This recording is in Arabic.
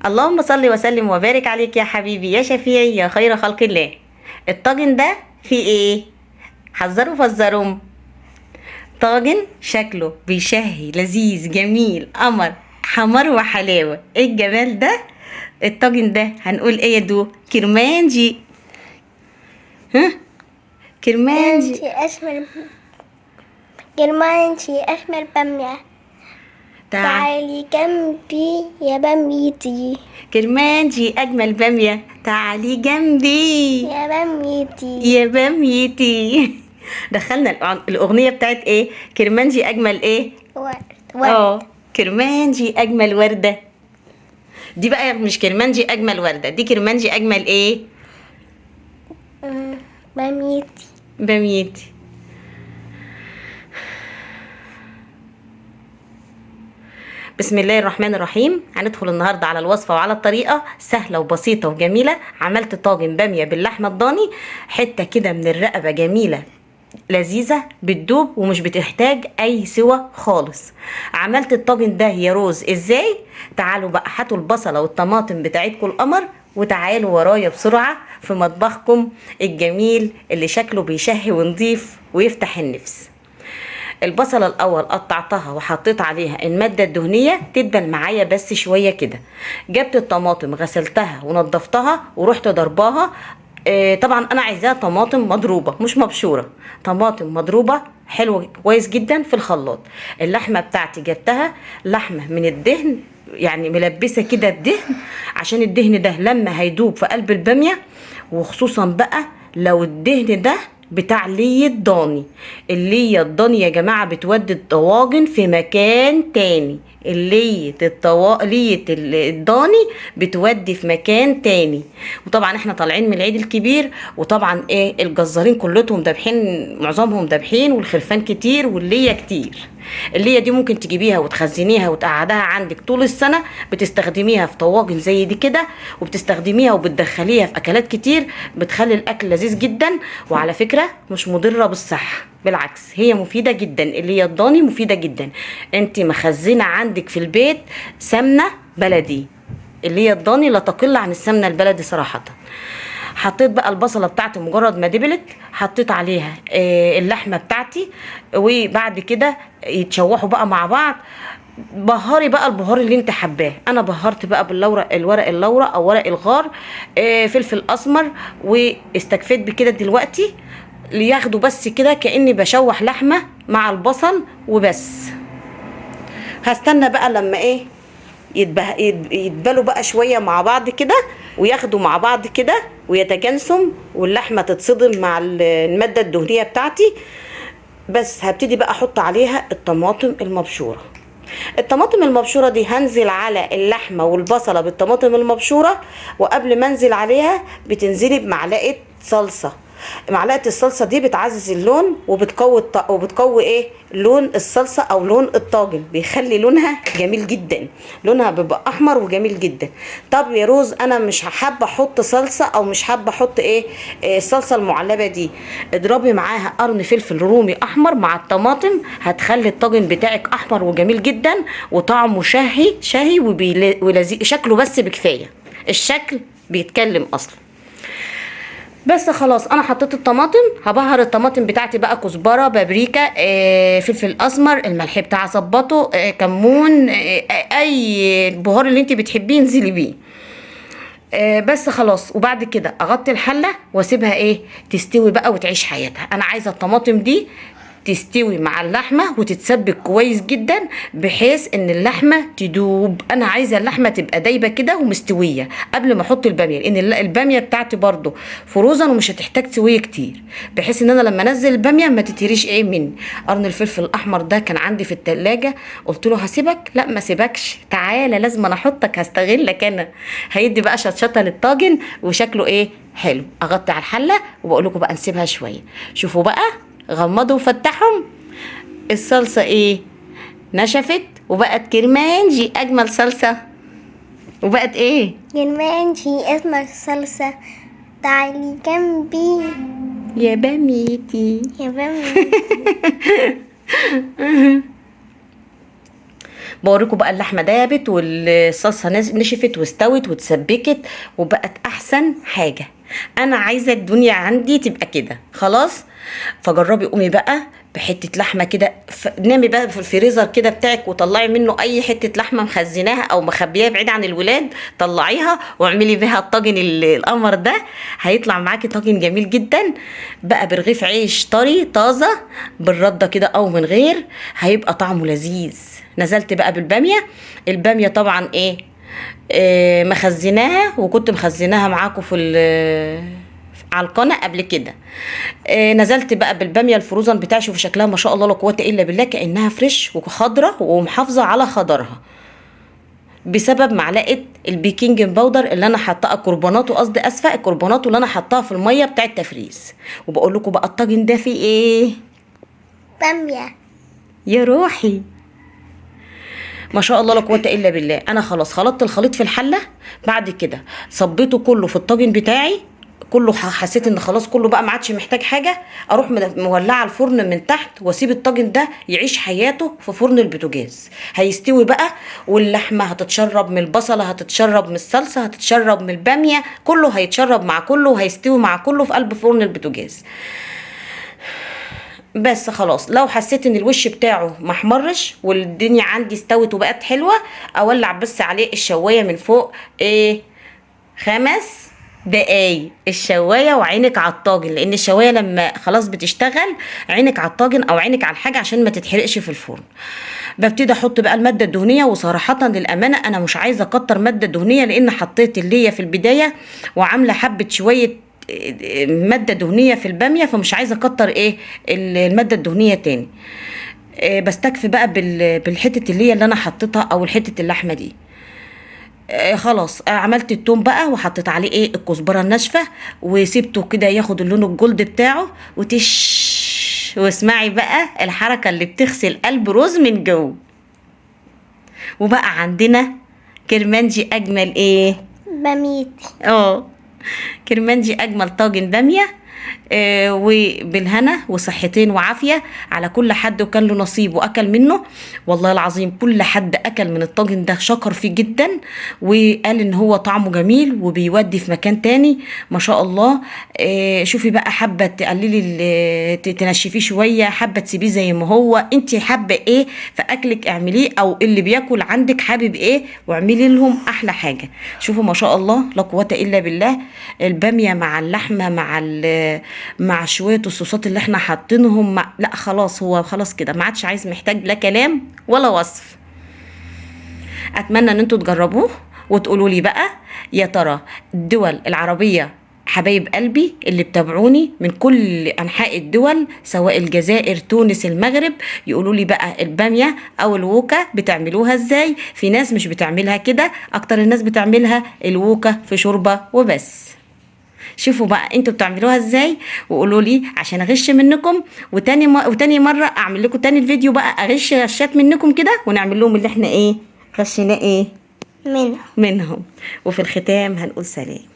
اللهم صل وسلم وبارك عليك يا حبيبي يا شفيعي يا خير خلق الله. الطاجن ده فيه ايه؟ حذروا فزروا. طاجن شكله بيشهي لذيذ جميل قمر حمر وحلاوة. ايه الجمال ده؟ الطاجن ده هنقول ايه يا دو؟ كرمانجي. ها؟ كرمانجي. انتي اشمل جرمانتي اشمل بامية. تعالي جنبي يا باميتي كرمانجي اجمل بامية، تعالي جنبي يا باميتي. يا باميتي. دخلنا الاغنيه بتاعت ايه؟ كرمانجي اجمل ايه؟ ورد. كرمانجي اجمل ورده. دي بقى مش كرمانجي اجمل ورده، دي كرمانجي اجمل ايه؟ باميتي. باميتي. بسم الله الرحمن الرحيم. هندخل النهارده على الوصفه وعلى الطريقه سهله وبسيطه وجميله. عملت طاجن باميه باللحمه الضاني، حته كده من الرقبه جميله لذيذة بتدوب ومش بتحتاج اي سوى خالص. عملت الطاجن ده يا روز ازاي؟ تعالوا بقى هاتوا البصلة والطماطم بتاعتكم القمر وتعالوا ورايا بسرعة في مطبخكم الجميل اللي شكله بيشهي ونضيف ويفتح النفس. البصلة الاول قطعتها وحطيت عليها المادة الدهنية تدبل معايا بس شوية كده. جبت الطماطم غسلتها ونضفتها ورحت ضرباها. طبعا انا عايزاها طماطم مضروبه مش مبشوره، طماطم مضروبه حلوه كويس جدا في الخلاط. اللحمه بتاعتي جبتها لحمه من الدهن، يعني ملبسه كده الدهن، عشان الدهن ده لما هيدوب في قلب الباميه، وخصوصا بقى لو الدهن ده بتاع لية ضاني. اللية الضاني يا جماعة بتودي الطواجن في مكان تاني. لية الضاني بتودي في مكان تاني. وطبعا احنا طالعين من العيد الكبير، وطبعا ايه الجزارين كلهم دابحين، معظمهم دابحين، والخرفان كتير واللية كتير. اللية دي ممكن تجيبيها وتخزنيها وتقعدها عندك طول السنة، بتستخدميها في طواجن زي دي كده، وبتستخدميها وبتدخليها في اكلات كتير، بتخلي الاكل لذيذ جدا. وعلى فكرة مش مضرة بالصحة، بالعكس هي مفيدة جدا. اللي هي الضاني مفيدة جدا. انت مخزنة عندك في البيت سمنة بلدي، اللي هي الضاني لا تقل عن السمنة البلدي صراحة. حطيت بقى البصلة بتاعتي مجرد ما دبلت، حطيت عليها اللحمة بتاعتي، وبعد كده يتشوحوا بقى مع بعض. بهاري بقى البهار اللي انت حباه. انا بهرت بقى الورق اللورا او ورق الغار، فلفل اسمر، واستكفيت بكده دلوقتي لياخدوا بس كده كأني بشوح لحمة مع البصل وبس. هستنى بقى لما ايه يتبلوا بقى شوية مع بعض كده، وياخدوا مع بعض كده ويتجانسوا، واللحمة تتصدم مع المادة الدهنية بتاعتي. بس هبتدي بقى احط عليها الطماطم المبشورة. الطماطم المبشورة دي هنزل على اللحمة والبصلة بالطماطم المبشورة، وقبل ما انزل عليها بتنزلي بمعلقة صلصة. معلقة الصلصة دي بتعزز اللون وبتقوي ايه لون الصلصة او لون الطاجن، بيخلي لونها جميل جدا، لونها بيبقى احمر وجميل جدا. طب يا روز انا مش حابة احط صلصة او مش حابة احط الصلصة المعلبة دي، اضربي معاها قرن فلفل رومي احمر مع الطماطم، هتخلي الطاجن بتاعك احمر وجميل جدا، وطعمه شهي ولذيذ. شكله بس بكفاية، الشكل بيتكلم اصلا. بس خلاص انا حطيت الطماطم. هبهر الطماطم بتاعتي بقى كزبره، بابريكا، فلفل اسمر، الملح بتاعي ظبطه، كمون، اي البهار اللي انت بتحبيه انزلي بيه. بس خلاص. وبعد كده اغطي الحله واسيبها تستوي بقى وتعيش حياتها. انا عايزه الطماطم دي تستوي مع اللحمه وتتسبك كويس جدا بحيث ان اللحمه تدوب. انا عايزه اللحمه تبقى دايبه كده ومستويه قبل ما احط الباميه، لان الباميه بتاعتي برضو فروزن ومش هتحتاج سويه كتير، بحيث ان انا لما انزل الباميه ما تتهريش مني. قرن الفلفل الاحمر ده كان عندي في التلاجة، قلت له هسيبك، لا ما سيبكش، تعالى لازم انا احطك، هستغلك انا. هيدي بقى شطشطه للطاجن وشكله حلو. اغطي على الحله وبقول لكم بقى نسيبها شويه. شوفوا بقى، غمضوا وفتحهم، الصلصة نشفت وبقت كرمانجي اجمل صلصة، وبقت كرمانجي اسمر صلصة. تعالي جنبي يا باميتي يا باميتي. بوريكم بقى اللحمه دابت والصلصه نشفت واستوت واتسبكت وبقت احسن حاجه. انا عايزه الدنيا عندي تبقى كده خلاص. فجربي قومي بقى بحته لحمه كده، نامي بقى في الفريزر كده بتاعك وطلعي منه اي حته لحمه مخزناها او مخبياها بعيد عن الولاد، طلعيها واعملي بيها الطاجن القمر ده. هيطلع معاكي طاجن جميل جدا بقى برغيف عيش طري طازه بالرده كده او من غير، هيبقى طعمه لذيذ. نزلت بقى بالباميه. الباميه طبعا مخزناها، وكنت مخزناها معاكم على القناه قبل كده. نزلت بقى بالباميه الفروزن بتاعي. شوفوا شكلها ما شاء الله لا قوه الا بالله، كانها فريش وخضره ومحافظه على خضرها بسبب معلقه البيكنج باودر اللي انا حطاها، الكربوناتو قصدي، اسفه، الكربوناتو اللي انا حطاها في الميه بتاع التفريز. وبقول لكم بقى الطاجن ده فيه ايه؟ بامية يا روحي ما شاء الله لا قوه الا بالله. انا خلاص خلطت الخليط في الحله، بعد كده صبيته كله في الطاجن بتاعي كله. حسيت ان خلاص كله بقى ما عادش محتاج حاجه، اروح مولعه الفرن من تحت واسيب الطاجن ده يعيش حياته في فرن البوتاجاز. هيستوي بقى، واللحمه هتتشرب من البصله، هتتشرب من الصلصه، هتتشرب من الباميه، كله هيتشرب مع كله وهيستوي مع كله في قلب فرن البوتاجاز. بس خلاص لو حسيت ان الوش بتاعه محمرش والدنيا عندي استوت وبقت حلوه، اولع بس عليه الشوايه من فوق 5 دقايق الشوايه، وعينك على الطاجن، لان الشوايه لما خلاص بتشتغل عينك على الطاجن او عينك على الحاجه عشان ما تتحرقش في الفرن. ببتدي احط بقى الماده الدهنيه، وصراحه للامانه انا مش عايزه اكتر ماده دهنيه، لان حطيت اللي هي في البدايه وعامله حبه شويه ماده دهنيه في الباميه، فمش عايزه اكتر الماده الدهنيه تاني. بستكفي بقى بالحته اللي هي اللي انا حطيتها او الحته اللحمه دي. خلاص عملت التوم بقى وحطيت عليه الكزبره الناشفه وسيبته كده ياخد اللون الجولد بتاعه واسمعي بقى الحركه اللي بتغسل قلب رز من جوه. وبقى عندنا كرمانجي اجمل باميتي. كرمانجي اجمل طاجن باميه. وبالهنا وصحتين وعافيه على كل حد وكان له نصيب واكل منه. والله العظيم كل حد اكل من الطاجن ده شكر فيه جدا، وقال ان هو طعمه جميل وبيودي في مكان تاني ما شاء الله. شوفي بقى، حابه تقللي تنشفيه شويه، حابه تسيبيه زي ما هو، انت حابه ايه في اكلك اعمليه، او اللي بياكل عندك حابب ايه واعملي لهم احلى حاجه. شوفوا ما شاء الله لا قوه الا بالله. الباميه مع اللحمه مع شويه الصوصات اللي احنا حاطينهم لا خلاص، هو خلاص كده ما عادش عايز محتاج لا كلام ولا وصف. اتمنى ان انتوا تجربوه وتقولوا لي بقى يا ترى الدول العربيه حبايب قلبي اللي بتابعوني من كل انحاء الدول سواء الجزائر تونس المغرب، يقولوا لي بقى الباميه او الووكا بتعملوها ازاي. في ناس مش بتعملها كده، اكتر الناس بتعملها الووكا في شوربه وبس. شوفوا بقى انتوا بتعملوها ازاي وقولوا لي عشان اغش منكم، وتاني مره اعمل لكم تاني الفيديو بقى اغش غشات منكم كده ونعمل لهم اللي احنا غشنا منهم. وفي الختام هنقول سلام.